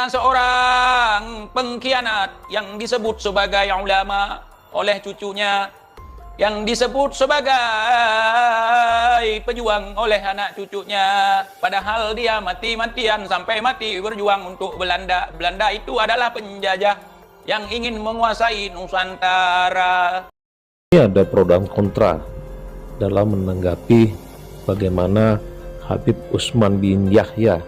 ada seorang pengkhianat yang disebut sebagai ulama oleh cucunya, yang disebut sebagai pejuang oleh anak cucunya, padahal dia mati-matian sampai mati berjuang untuk Belanda. Belanda itu adalah penjajah yang ingin menguasai Nusantara. Ini ada pro dan kontra dalam menanggapi bagaimana Habib Utsman bin Yahya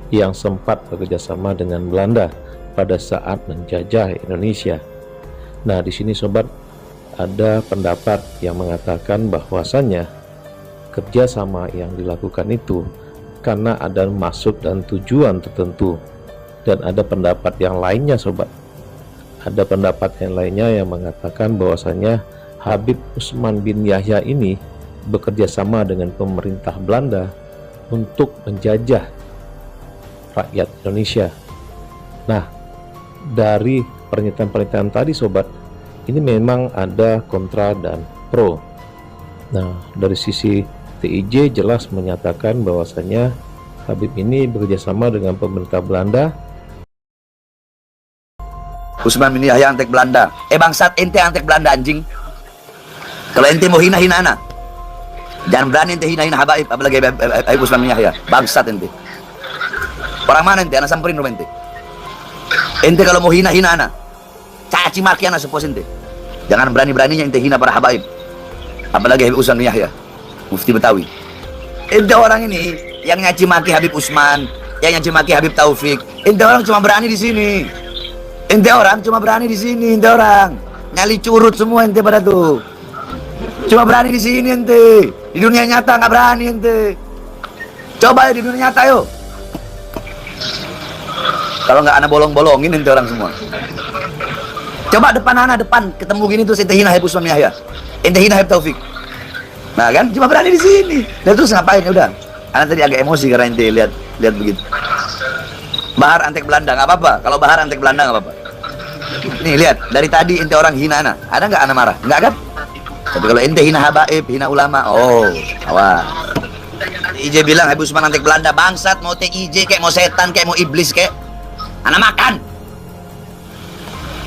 yang sempat bekerjasama dengan Belanda pada saat menjajah Indonesia. Nah, di sini sobat, ada pendapat yang mengatakan bahwasannya kerjasama yang dilakukan itu karena ada maksud dan tujuan tertentu. Dan ada pendapat yang lainnya sobat, ada pendapat yang lainnya yang mengatakan bahwasannya Habib Utsman bin Yahya ini bekerjasama dengan pemerintah Belanda untuk menjajah rakyat Indonesia. Nah, dari pernyataan-pernyataan tadi sobat, ini memang ada kontra dan pro. Nah, dari sisi TIJ jelas menyatakan bahwasanya Habib ini bekerjasama dengan pemerintah Belanda. Utsman bin Yahya antek Belanda. Bangsat, ente antek Belanda anjing. Kalau ente mau hina-hina anak, jangan berani ente hina-hina Habaib, apalagi Habib Utsman bin Yahya. Bangsat ente. Orang mana ente? Anak samperin rumah ente. Ente kalau mau hina-hina anak, caci maki anak sepos ente. Jangan berani-beraninya ente hina para Habaib, apalagi Habib Utsman bin Yahya, mufti Betawi. Ente orang ini yang nyaci maki Habib Utsman, yang nyaci maki Habib Taufik. Ente orang cuma berani di sini. Ente orang cuma berani di sini. Ente orang nyali curut semua ente pada tuh. Cuma berani di sini ente. Di dunia nyata nggak berani ente. Coba ya di dunia nyata yuk. Kalau nggak anak bolong-bolongin ente orang semua. Coba depan anak, depan ketemu gini tuh ente hina Habib Utsman bin Yahya, ente hina Habib Taufik. Nah kan, cuma berani di sini. Dan terus ngapain ya udah? Anak tadi agak emosi karena ente lihat begitu. Bahar antek Belanda nggak apa-apa. Kalau Bahar antek Belanda nggak apa-apa. Nih lihat, dari tadi ente orang hina anak. Ada nggak anak marah? Nggak kan? Tapi kalau ente hina Habaib, hina ulama, oh, awas. TIJ bilang Habib Utsman antek Belanda. Bangsat, mau TIJ kayak mau setan kayak mau iblis kayak. Anak makan.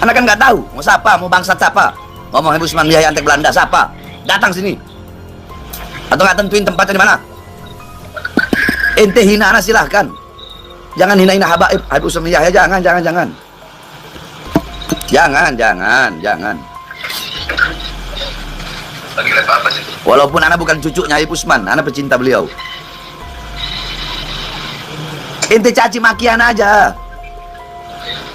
Anak kan nggak tahu mau siapa, mau bangsat siapa. Ngomong Habib Utsman bin Yahya antek Belanda siapa? Datang sini. Atau nggak tentuin tempatnya di mana? Ente hina anak silahkan. Jangan hina-hina Habaib Utsman bin Yahya, jangan. Jangan. Walaupun anak bukan cucunya Habib Utsman, anak pecinta beliau. Ente caci maki anak aja.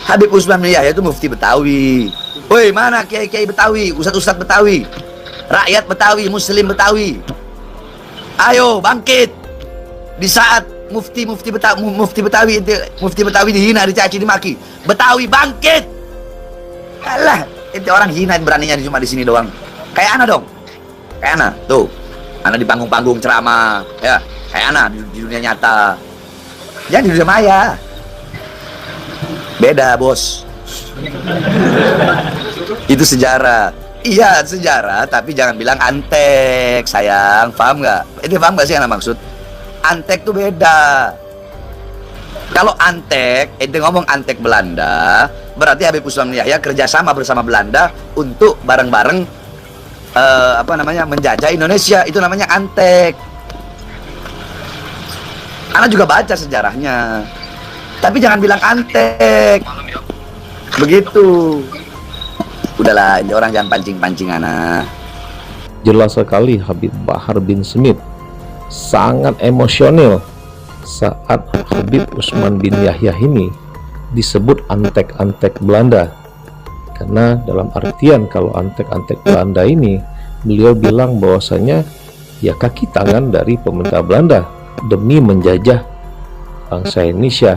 Habib Utsman bin Yahya itu mufti Betawi. Woi, mana kiai-kiai Betawi, ustadz-ustadz Betawi, rakyat Betawi, muslim Betawi? Ayo bangkit. Di saat mufti Betawi dihina, dicaci, dimaki, Betawi bangkit. Alah, itu orang hina beraninya cuma di sini doang. Kayak anak dong. Kayak anak tuh. Anak di panggung-panggung ceramah, ya. Kayak anak di dunia nyata. Jangan di dunia maya. Beda bos. Itu sejarah. Iya sejarah, tapi jangan bilang antek sayang. Paham nggak? Ini paham nggak sih yang maksud? Antek tuh beda. Kalau antek, ente ngomong antek Belanda, berarti Habib Utsman bin Yahya kerjasama bersama Belanda untuk bareng-bareng menjajah Indonesia. Itu namanya antek. Anak juga baca sejarahnya. Tapi jangan bilang antek. Begitu. Udahlah, ini orang jangan pancing-pancing anak. Jelas sekali Habib Bahar bin Smith sangat emosional saat Habib Utsman bin Yahya ini disebut antek-antek Belanda. Karena dalam artian kalau antek-antek Belanda ini, beliau bilang bahwasanya ya kaki tangan dari pemerintah Belanda demi menjajah bangsa Indonesia.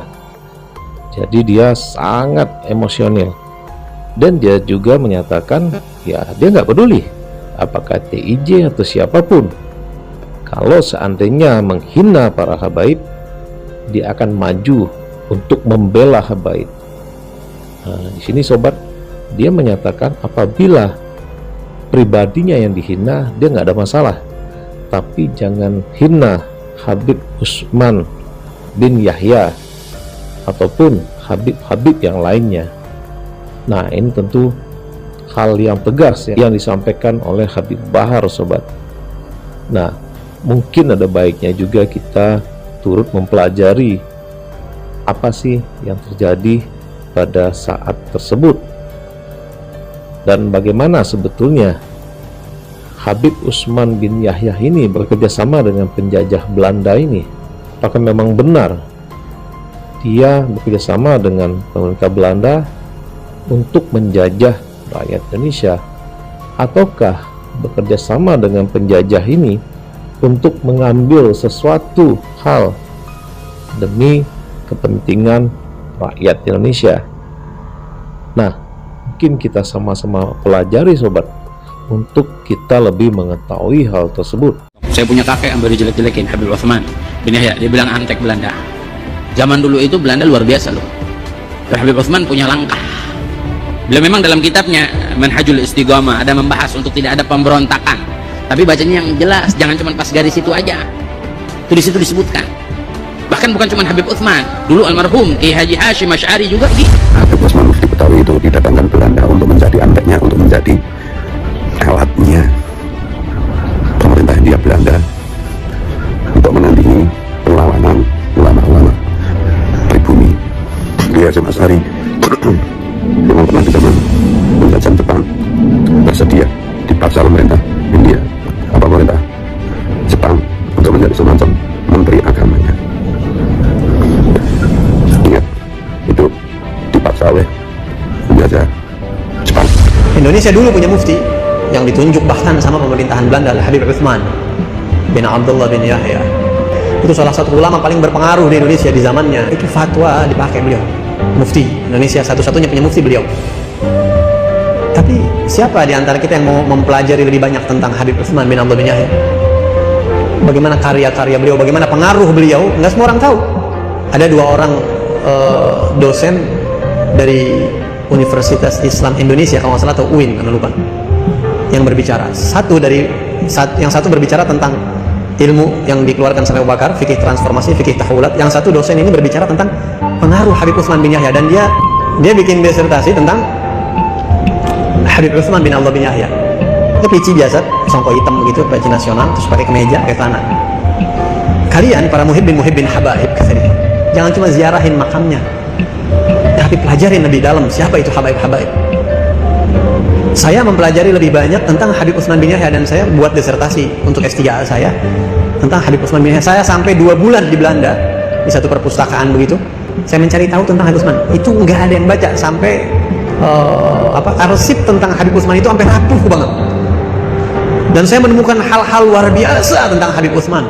Jadi dia sangat emosional. Dan dia juga menyatakan ya dia nggak peduli apakah TIJ atau siapapun. Kalau seandainya menghina para habaib, dia akan maju untuk membela habaib. Nah, di sini sobat, dia menyatakan apabila pribadinya yang dihina, dia nggak ada masalah. Tapi jangan hina Habib Utsman bin Yahya ataupun Habib-habib yang lainnya. Nah, ini tentu hal yang tegas yang disampaikan oleh Habib Bahar, sobat. Nah, mungkin ada baiknya juga kita turut mempelajari apa sih yang terjadi pada saat tersebut dan bagaimana sebetulnya Habib Utsman bin Yahya ini bekerjasama dengan penjajah Belanda ini. Apakah memang benar dia bekerjasama dengan pemerintah Belanda untuk menjajah rakyat Indonesia, ataukah bekerjasama dengan penjajah ini untuk mengambil sesuatu hal demi kepentingan rakyat Indonesia? Nah, mungkin kita sama-sama pelajari, sobat, untuk kita lebih mengetahui hal tersebut. Saya punya kakek yang baru jelek-jelekin, Habib Utsman bin Yahya, dia bilang antek Belanda. Zaman dulu itu Belanda luar biasa loh. Habib Utsman punya langkah. Beliau memang dalam kitabnya Manhajul Istiqamah ada membahas untuk tidak ada pemberontakan, tapi bacanya yang jelas, jangan cuma pas garis itu aja. Itu di situ disebutkan. Bahkan bukan cuma Habib Utsman, dulu almarhum Ki Haji Hashim Asy'ari juga gitu. Habib Utsman Mufti Betawi itu didatangkan Belanda untuk menjadi anteknya, untuk menjadi alatnya pemerintah Hindia Belanda untuk menandingi perlawanan ulama-ulama pribumi. Ki Hasyim Asy'ari memang pernah di zaman penjajahan Jepang bersedia dipaksa pemerintah India, pemerintah Jepang untuk menjadi semacam menteri agamanya. Ingat, itu dipaksa oleh penjajah Jepang. Indonesia dulu punya mufti yang ditunjuk bahkan sama pemerintahan Belanda, Habib Utsman bin Abdullah bin Yahya. Itu salah satu ulama paling berpengaruh di Indonesia di zamannya. Itu fatwa dipakai beliau. Mufti Indonesia satu-satunya punya mufti beliau. Tapi siapa di antara kita yang mau mempelajari lebih banyak tentang Habib Utsman bin Abdullah bin Yahya? Bagaimana karya-karya beliau, bagaimana pengaruh beliau? Nggak semua orang tahu. Ada dua orang dosen dari Universitas Islam Indonesia, kalau nggak salah, atau UIN, karena lupa, yang berbicara. Yang satu berbicara tentang ilmu yang dikeluarkan sampai Abu Bakar, fikih transformasi, fikih tahawulat. Yang satu dosen ini berbicara tentang pengaruh Habib Utsman bin Yahya, dan dia bikin disertasi tentang Habib Utsman bin Abdullah bin Yahya. Itu peci biasa, songkok hitam begitu, peci nasional, terus pakai kemeja, pakai celana. Kalian para muhibbin habaib, kata dia, jangan cuma ziarahin makamnya, tapi pelajarin lebih dalam siapa itu habaib-habaib. Saya mempelajari lebih banyak tentang Habib Utsman bin Yahya, dan saya buat disertasi untuk S3 saya tentang Habib Utsman bin Yahya. Saya sampai 2 bulan di Belanda di satu perpustakaan begitu. Saya mencari tahu tentang Habib Utsman. Itu nggak ada yang baca, sampai arsip tentang Habib Utsman itu sampai rapuh banget. Dan saya menemukan hal-hal luar biasa tentang Habib Utsman.